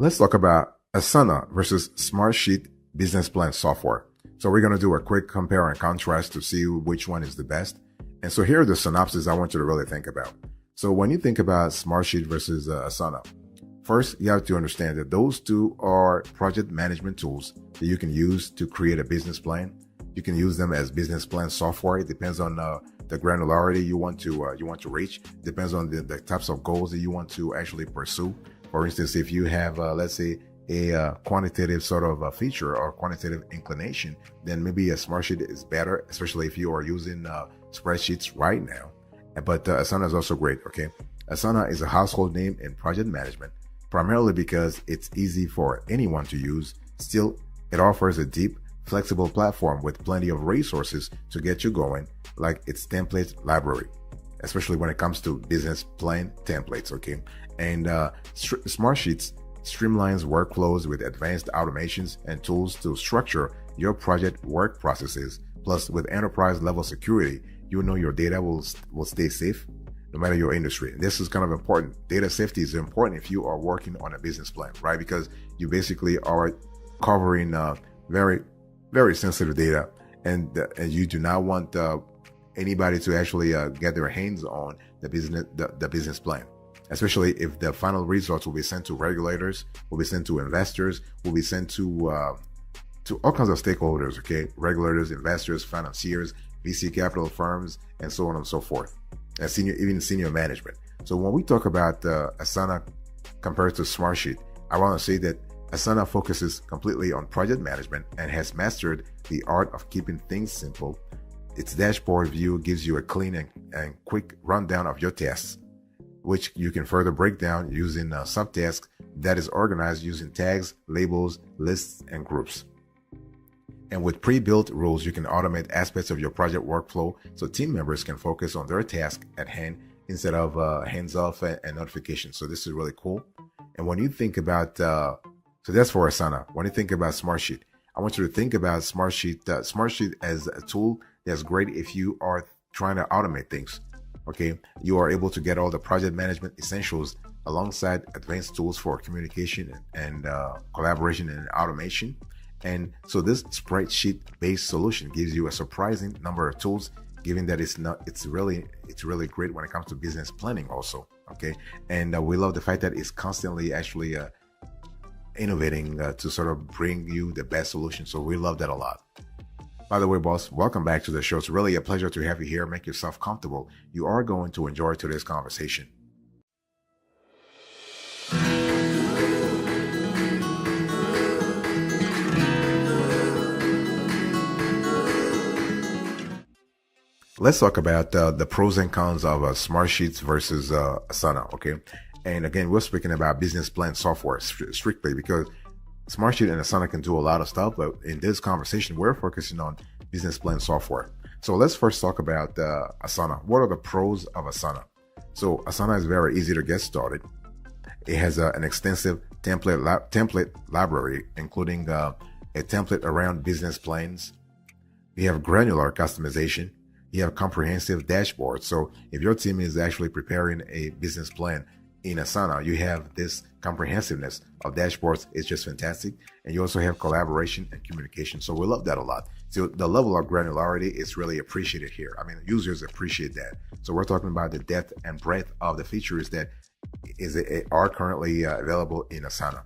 Let's talk about Asana versus Smartsheet business plan software. So we're going to do a quick compare and contrast to see which one is the best. And so here are the synopses I want you to really think about. So when you think about Smartsheet versus Asana, first, you have to understand that those two are project management tools that you can use to create a business plan. You can use them as business plan software. It depends on the granularity you want to reach. It depends on the types of goals that you want to actually pursue. For instance, if you have, let's say, a quantitative sort of a feature or quantitative inclination, then maybe a Smartsheet is better, especially if you are using spreadsheets right now. But Asana is also great, okay? Asana is a household name in project management, primarily because it's easy for anyone to use. Still, it offers a deep, flexible platform with plenty of resources to get you going, like its template library, especially when it comes to business plan templates, okay? And Smartsheets streamlines workflows with advanced automations and tools to structure your project work processes. Plus, with enterprise level security, you know your data will stay safe no matter your industry. And this is kind of important. Data safety is important if you are working on a business plan, right? Because you basically are covering very, very sensitive data, and you do not want anybody to actually get their hands on the business plan, especially if the final results will be sent to regulators, will be sent to investors, will be sent to all kinds of stakeholders, okay? Regulators, investors, financiers, VC capital firms, and so on and so forth, and senior management. So when we talk about Asana compared to Smartsheet, I want to say that Asana focuses completely on project management and has mastered the art of keeping things simple. Its dashboard view gives you a clean and quick rundown of your tasks, which you can further break down using subtasks that is organized using tags, labels, lists, and groups. And with pre-built rules, you can automate aspects of your project workflow so team members can focus on their task at hand instead of hands-off and notifications. So this is really cool. And when you think about, so that's for Asana. When you think about Smartsheet, I want you to think about Smartsheet as a tool that's great if you are trying to automate things. Okay, you are able to get all the project management essentials alongside advanced tools for communication and collaboration and automation. And so this spreadsheet-based solution gives you a surprising number of tools, given that it's really great when it comes to business planning also. Okay, and we love the fact that it's constantly actually innovating to sort of bring you the best solution. So we love that a lot. By the way, boss, welcome back to the show. It's really a pleasure to have you here. Make yourself comfortable. You are going to enjoy today's conversation. Let's talk about the pros and cons of Smartsheets versus Asana, okay? And again, we're speaking about business plan software strictly because Smartsheet and Asana can do a lot of stuff, but in this conversation, we're focusing on business plan software. So let's first talk about Asana. What are the pros of Asana? So Asana is very easy to get started. It has an extensive template library, including a template around business plans. You have granular customization. You have comprehensive dashboards. So if your team is actually preparing a business plan in Asana, you have this comprehensiveness of dashboards. It's just fantastic. And you also have collaboration and communication. So we love that a lot. So the level of granularity is really appreciated here. I mean, users appreciate that. So we're talking about the depth and breadth of the features that are currently available in Asana.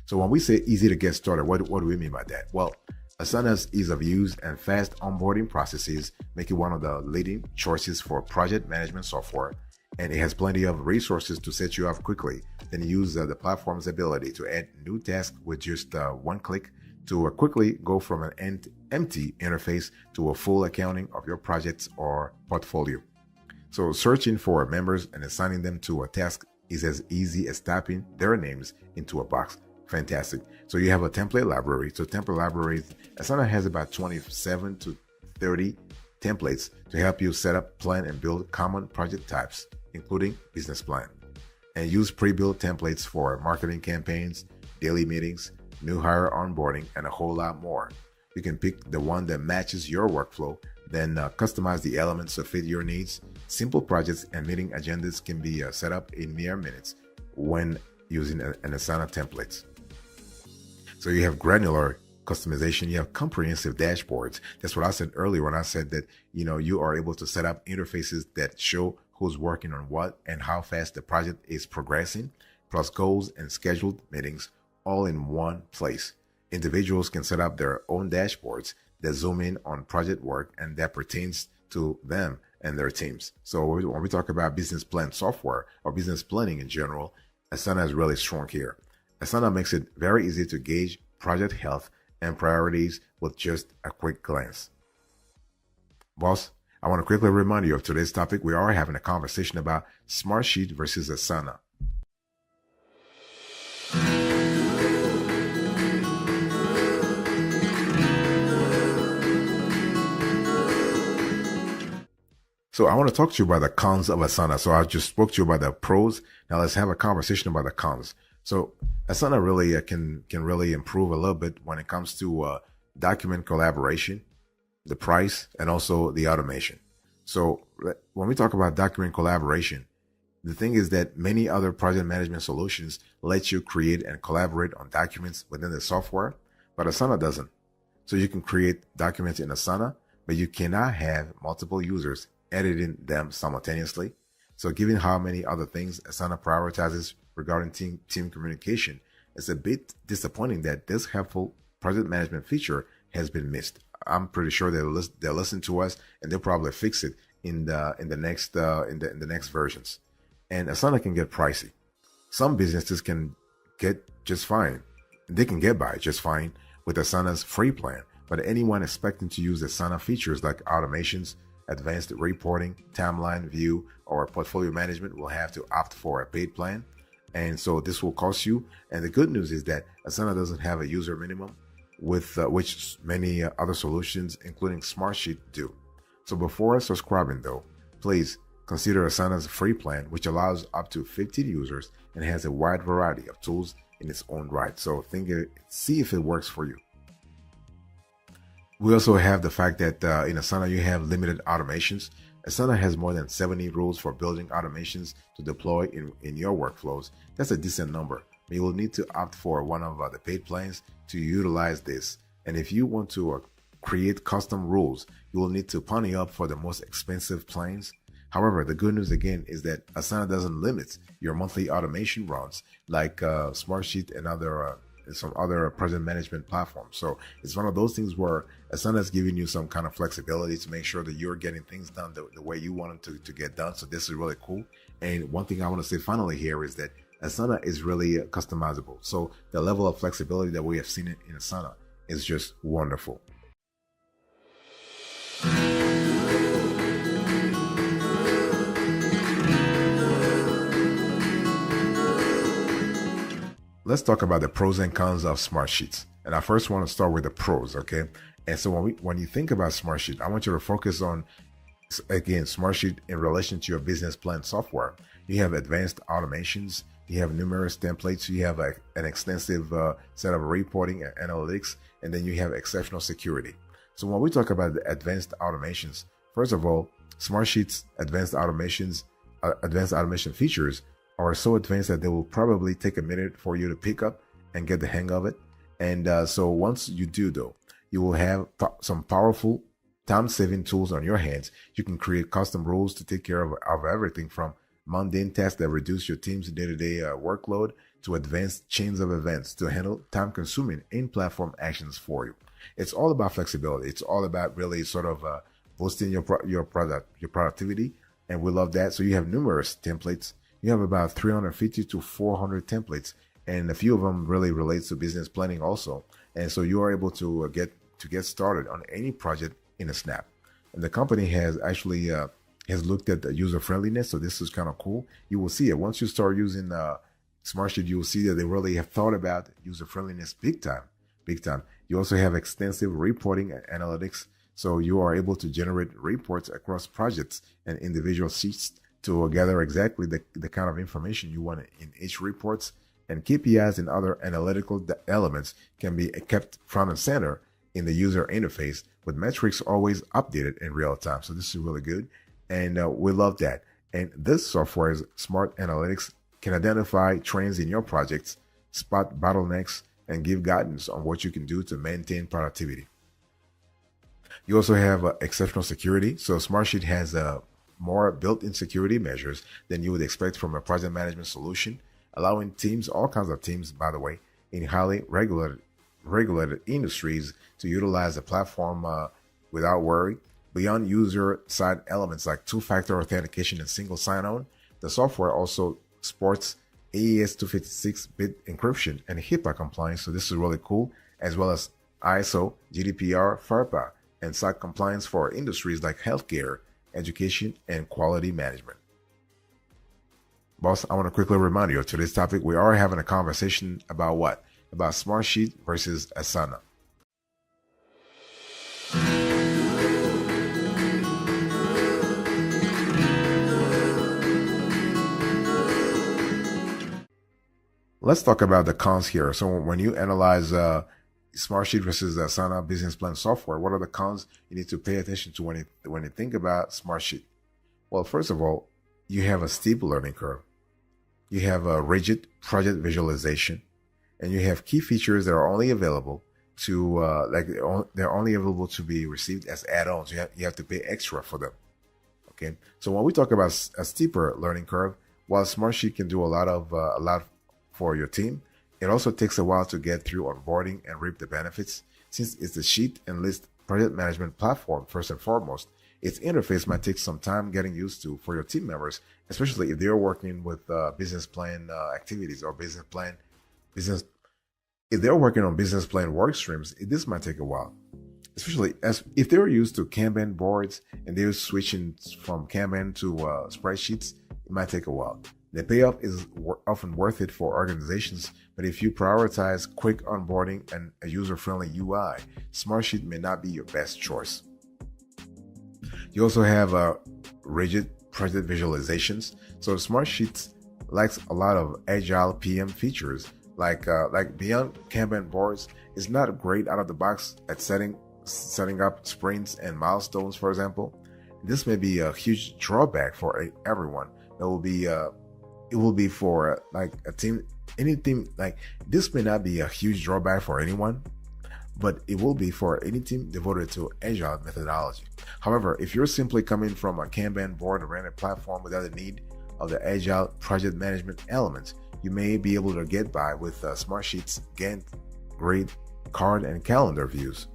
So when we say easy to get started, what do we mean by that? Well, Asana's ease of use and fast onboarding processes make it one of the leading choices for project management software, and it has plenty of resources to set you up quickly. Then use the platform's ability to add new tasks with just one click to quickly go from an empty interface to a full accounting of your projects or portfolio. So searching for members and assigning them to a task is as easy as typing their names into a box. Fantastic. So you have a template library. So template libraries, Asana has about 27 to 30 templates to help you set up, plan, and build common project types, including business plan. And use pre-built templates for marketing campaigns, daily meetings, new hire onboarding, and a whole lot more. You can pick the one that matches your workflow, then customize the elements to fit your needs. Simple projects and meeting agendas can be set up in mere minutes when using an Asana templates. So you have granular customization, you have comprehensive dashboards. That's what I said earlier when I said that, you are able to set up interfaces that show who's working on what and how fast the project is progressing, plus goals and scheduled meetings all in one place. Individuals can set up their own dashboards that zoom in on project work and that pertains to them and their teams. So when we talk about business plan software or business planning in general, Asana is really strong here. Asana makes it very easy to gauge project health and priorities with just a quick glance. Boss, I want to quickly remind you of today's topic. We are having a conversation about Smartsheet versus Asana. So I want to talk to you about the cons of Asana. So I just spoke to you about the pros. Now let's have a conversation about the cons. So Asana really can really improve a little bit when it comes to document collaboration, the price, and also the automation. So when we talk about document collaboration, the thing is that many other project management solutions let you create and collaborate on documents within the software, but Asana doesn't. So you can create documents in Asana, but you cannot have multiple users editing them simultaneously. So given how many other things Asana prioritizes regarding team communication, it's a bit disappointing that this helpful project management feature has been missed. I'm pretty sure they'll listen to us and they'll probably fix it in the next versions. And Asana can get pricey. Some businesses can get just fine. They can get by just fine with Asana's free plan, but anyone expecting to use Asana features like automations, advanced reporting, timeline view, or portfolio management will have to opt for a paid plan. And so this will cost you. And the good news is that Asana doesn't have a user minimum, with which many other solutions, including Smartsheet, do. So before subscribing though, please consider Asana's free plan, which allows up to 15 users and has a wide variety of tools in its own right. So see if it works for you. We also have the fact that in Asana, you have limited automations. Asana has more than 70 rules for building automations to deploy in your workflows. That's a decent number. But you will need to opt for one of the paid plans to utilize this. And if you want to create custom rules, you will need to pony up for the most expensive plans. However, the good news again is that Asana doesn't limit your monthly automation runs like Smartsheet and some other project management platforms. So it's one of those things where Asana is giving you some kind of flexibility to make sure that you're getting things done the way you want them to get done. So this is really cool. And one thing I want to say finally here is that Asana is really customizable. So the level of flexibility that we have seen in Asana is just wonderful. Let's talk about the pros and cons of Smartsheets. And I first want to start with the pros, okay? And so when you think about Smartsheet, I want you to focus on, again, Smartsheet in relation to your business plan software. You have advanced automations, you have numerous templates, you have an extensive set of reporting and analytics, and then you have exceptional security. So when we talk about the advanced automations, first of all, Smartsheet's advanced automation features are so advanced that they will probably take a minute for you to pick up and get the hang of it. And so once you do though, you will have some powerful time-saving tools on your hands. You can create custom rules to take care of everything from mundane tasks that reduce your team's day-to-day workload to advanced chains of events to handle time-consuming in-platform actions for you. It's all about flexibility. It's all about really sort of boosting your productivity, and we love that. So you have numerous templates. You have about 350 to 400 templates, and a few of them really relates to business planning also. And so you are able to get started on any project in a snap. And the company has actually has looked at the user friendliness, so this is kind of cool. You will see it once you start using Smartsheet. You will see that they really have thought about user friendliness big time. You also have extensive reporting and analytics, so you are able to generate reports across projects and individual sheets to gather exactly the kind of information you want in each reports. And KPIs and other analytical elements can be kept front and center in the user interface, with metrics always updated in real time. So this is really good, and we love that. And this software's smart analytics can identify trends in your projects, spot bottlenecks, and give guidance on what you can do to maintain productivity. You also have exceptional security. So Smartsheet has more built-in security measures than you would expect from a project management solution, allowing teams, all kinds of teams, by the way, in highly regulated industries to utilize the platform without worry. Beyond user-side elements like two-factor authentication and single sign-on, the software also supports AES 256-bit encryption and HIPAA compliance, so this is really cool, as well as ISO, GDPR, FERPA, and SOC compliance for industries like healthcare, education, and quality management. Boss, I want to quickly remind you of today's topic. We are having a conversation about what? About Smartsheet versus Asana. Let's talk about the cons here. So when you analyze Smartsheet versus Asana business plan software, what are the cons you need to pay attention to when you think about Smartsheet? Well, first of all, you have a steep learning curve. You have a rigid project visualization, and you have key features that are only available to they're only available to be received as add-ons. You have to pay extra for them. Okay, so when we talk about a steeper learning curve, while Smartsheet can do a lot for your team, it also takes a while to get through onboarding and reap the benefits. Since it's the sheet and list project management platform first and foremost, its interface might take some time getting used to for your team members, especially if they're working with business plan activities or if they're working on business plan work streams. This might take a while, especially as if they're used to Kanban boards and they're switching from Kanban to spreadsheets. It might take a while. The payoff is often worth it for organizations, but if you prioritize quick onboarding and a user-friendly UI, Smartsheet may not be your best choice. You also have rigid project visualizations. So Smartsheet lacks a lot of agile PM features, like beyond Kanban boards. It's not great out of the box at setting up sprints and milestones, for example. This may be a huge drawback for everyone. It will be for like a team, any team. Like this may not be a huge drawback for anyone, but it will be for any team devoted to agile methodology. However, if you're simply coming from a Kanban board-oriented platform without the need of the agile project management elements, you may be able to get by with Smartsheet's Gantt, grid, card, and calendar views.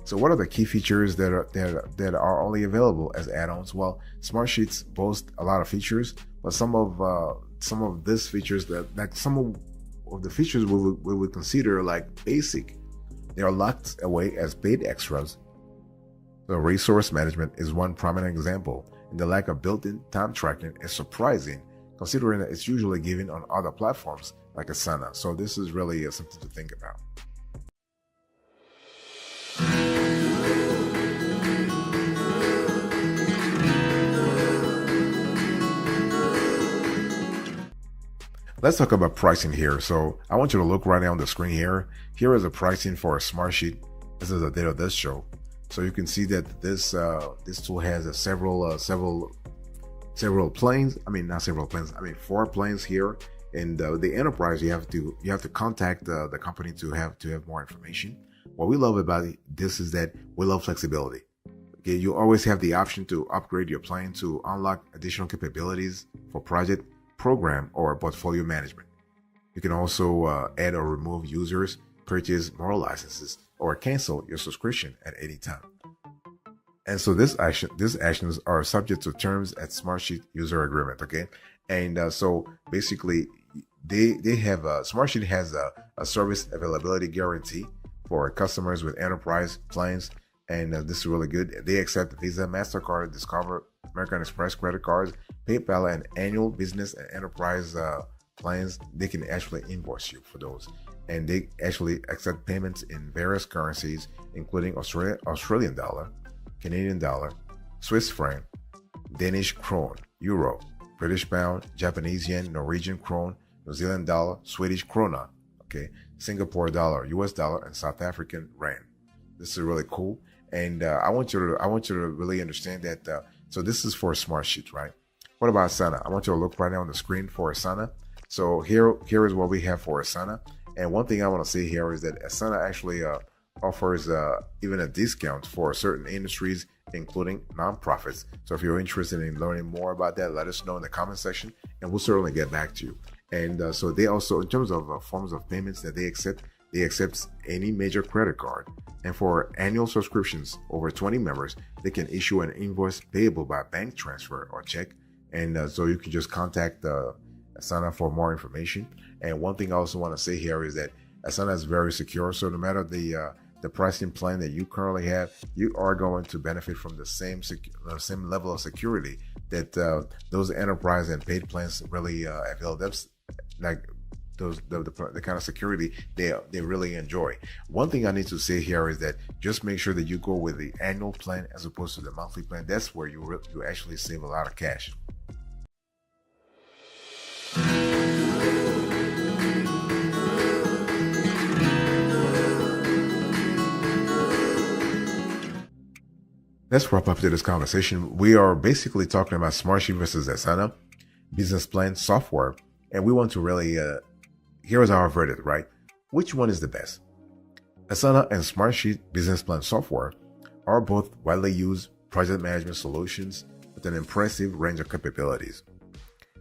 So what are the key features that are only available as add-ons? Well, Smartsheets boast a lot of features, but some of these features some of the features we would consider like basic, they are locked away as paid extras. So resource management is one prominent example, and the lack of built-in time tracking is surprising, considering that it's usually given on other platforms like Asana. So this is really something to think about. Let's talk about pricing here. So I want you to look right now on the screen here. Here is the pricing for a Smartsheet. This is the date of this show. So you can see that this tool has several planes. I mean, not several planes. I mean, 4 planes here. And the enterprise, you have to contact the company to have more information. What we love about this is that we love flexibility. Okay, you always have the option to upgrade your plan to unlock additional capabilities for project, program, or portfolio management. You can also add or remove users, purchase more licenses, or cancel your subscription at any time. And so these actions are subject to terms at Smartsheet user agreement. Okay, and so basically, they have Smartsheet has a service availability guarantee for customers with enterprise plans, and this is really good. They accept Visa, MasterCard, Discover, American Express credit cards, PayPal, and annual business and enterprise plans. They can actually invoice you for those, and they actually accept payments in various currencies, including Australian dollar, Canadian dollar, Swiss franc, Danish krone, euro, British pound, Japanese yen, Norwegian krone, New Zealand dollar, Swedish krona, okay, Singapore dollar, US dollar, and South African rand. This is really cool, and I want you to really understand that. So this is for Smartsheet, right? What about Asana? I want you to look right now on the screen for Asana. So here is what we have for Asana, And one thing I want to say here is that Asana actually offers even a discount for certain industries, including nonprofits. So if you're interested in learning more about that, let us know in the comment section, and we'll certainly get back to you. And so they also, in terms of forms of payments that they accept any major credit card. And for annual subscriptions over 20 members, they can issue an invoice payable by bank transfer or check. And so you can just contact Asana for more information. And one thing I also want to say here is that Asana is very secure. So no matter the pricing plan that you currently have, you are going to benefit from the same level of security that those enterprise and paid plans really avail them, like the kind of security they really enjoy. One thing I need to say here is that just make sure that you go with the annual plan as opposed to the monthly plan. That's where you actually save a lot of cash. Let's wrap up to this conversation. We are basically talking about Smartsheet versus Asana, business plan software, and we want to really, here's our verdict, right? Which one is the best? Asana and Smartsheet business plan software are both widely used project management solutions with an impressive range of capabilities.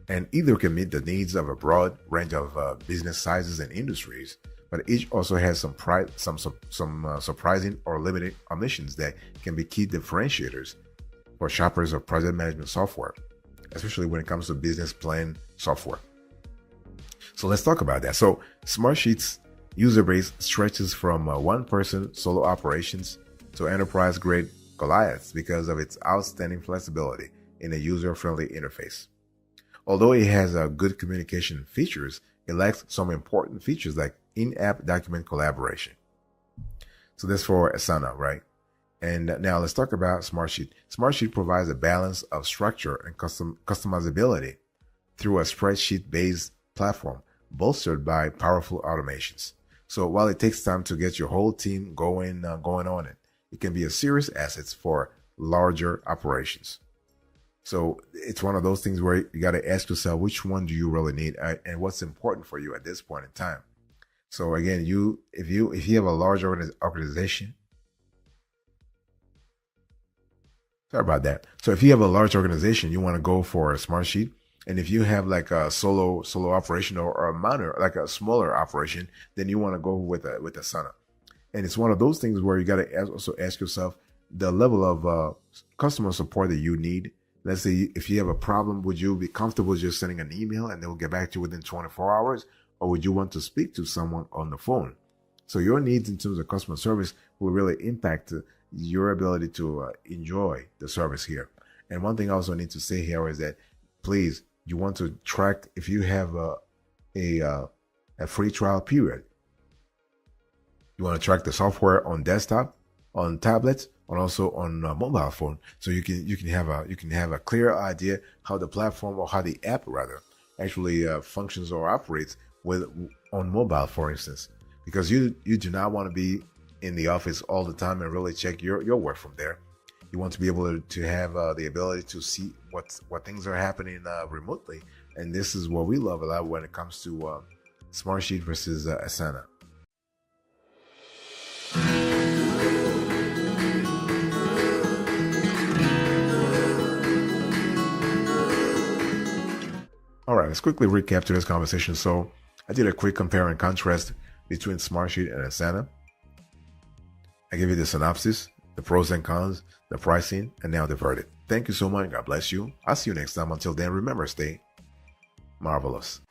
And either can meet the needs of a broad range of business sizes and industries, but each also has some surprising or limited omissions that can be key differentiators for shoppers of project management software, especially when it comes to business plan software. So let's talk about that. So Smartsheet's user base stretches from one-person solo operations to enterprise-grade Goliaths because of its outstanding flexibility in a user-friendly interface. Although it has good communication features, it lacks some important features like in-app document collaboration. So that's for Asana, right? And now let's talk about Smartsheet. Smartsheet provides a balance of structure and customizability through a spreadsheet-based platform bolstered by powerful automations. So while it takes time to get your whole team going on it, it can be a serious asset for larger operations. So it's one of those things where you got to ask yourself, which one do you really need and what's important for you at this point in time? So again, if you have a large organization, sorry about that. So if you have a large organization, you want to go for a Smartsheet. And if you have like a solo operation or a minor, like a smaller operation, then you want to go with Asana. And it's one of those things where you got to also ask yourself the level of customer support that you need. Let's say if you have a problem, would you be comfortable just sending an email and they'll get back to you within 24 hours? Or would you want to speak to someone on the phone? So your needs in terms of customer service will really impact your ability to enjoy the service here. And one thing I also need to say here is that please, you want to track if you have a free trial period. You want to track the software on desktop, on tablets, and also on mobile phone, so you can have a clear idea how the platform or how the app rather actually functions or operates on mobile, for instance, because you do not want to be in the office all the time and really check your work from there. You want to be able to have the ability to see what things are happening remotely, and this is what we love a lot when it comes to Smartsheet versus Asana. All right, let's quickly recap to this conversation. So I did a quick compare and contrast between Smartsheet and Asana. I gave you the synopsis, the pros and cons, the pricing, and now the verdict. Thank you so much. God bless you. I'll see you next time. Until then, remember, stay marvelous.